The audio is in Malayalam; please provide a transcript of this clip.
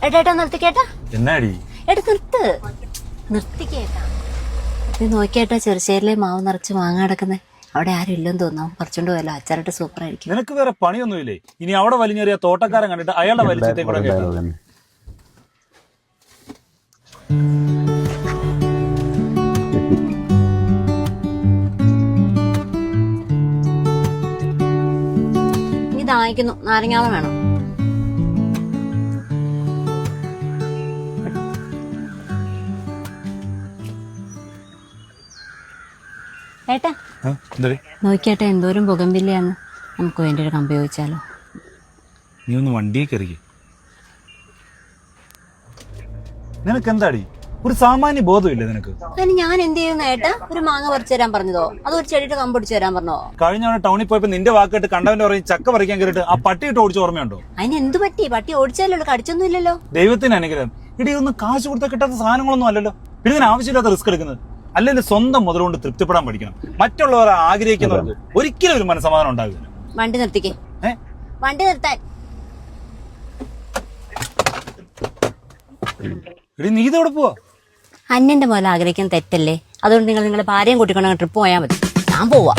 ഏട്ടാ നിർത്തിക്കേട്ടാ. എന്നാടി ഏട്ടാ നിർത്തിക്കേട്ടാ. ഇത് നോക്കിയേട്ടാ, ചെറുശ്ശേരിലെ മാവ് നിറച്ച് മാങ്ങ കിടക്കുന്നേ. അവിടെ ആരും ഇല്ലെന്ന് തോന്നാം. പറിച്ചോണ്ട് പോയല്ലോ. അച്ചാറിട്ട് സൂപ്പർ ആയിരിക്കും. നിനക്ക് വേറെ പണിയൊന്നുമില്ലേ? ഇനി അവിടെ വലിഞ്ഞേറിയ തോട്ടക്കാരൻ കണ്ടിട്ട് അയാളുടെ വലിച്ചത്തേം കൂടെ കേൾക്കാം. ദാഹിക്കുന്നു, നാരങ്ങാളം വേണം. ഏട്ടാ നോക്കിയേട്ടാ, എന്തോരം പുകമ്പില്ലയാന്ന്. നമുക്ക് വേണ്ടി ഒരു കമ്പി ചോദിച്ചാലോ? നീ ഒന്ന് വണ്ടിയെ കയറി. നിനക്ക് എന്താടി ഒരു സാമാന്യ ബോധമില്ല നിനക്ക്? അതിന് ഞാൻ എന്ത് ചെയ്യുന്ന ഏട്ടാ? ഒരു മാങ്ങ പറിച്ചു തരാൻ പറഞ്ഞതോ അത് ഒരു ചെടിയുടെ കമ്പ് പിടിച്ചു തരാൻ പറഞ്ഞോ? കഴിഞ്ഞ ടൗണിൽ പോയപ്പോ നിന്റെ വാക്കിട്ട് കണ്ടവന്റെ പറയും ചക്ക പറിക്കാൻ കയറിട്ട് ആ പട്ടിയിട്ട് ഓടിച്ച ഓർമ്മയുണ്ടോ? അതിന് എന്ത് പറ്റി? പട്ടി ഓടിച്ചാലോ, കടിച്ചൊന്നും ഇല്ലല്ലോ. ദൈവത്തിന് അനുഗ്രഹം. ഇടി ഒന്നും കാശ് കൊടുത്താൽ കിട്ടാത്ത സാധനങ്ങളൊന്നും അല്ലല്ലോ. ഇതിന് ആവശ്യമില്ലാത്ത റിസ്ക് എടുക്കുന്നത്. അല്ലെങ്കിൽ സ്വന്തം മുതലുകൊണ്ട് തൃപ്തിപ്പെടാൻ പഠിക്കണം. മറ്റുള്ളവരെ ആഗ്രഹിക്കുന്നവർക്ക് ഒരിക്കലും ഒരു മനസ്സമാധാനം ഉണ്ടാവില്ല. വണ്ടി നിർത്തിക്കേ. വണ്ടി നിർത്താൻ. ഇടി നീ ഇതെവിടെ പോവാ? അന്യന്റെ പോലെ ആഗ്രഹിക്കാൻ തെറ്റല്ലേ? അതുകൊണ്ട് നിങ്ങൾ നിങ്ങളുടെ ഭാര്യയും കൂട്ടിക്കൊണ്ടു ട്രിപ്പ് പോയാൽ മതി. ഞാൻ പോവാ.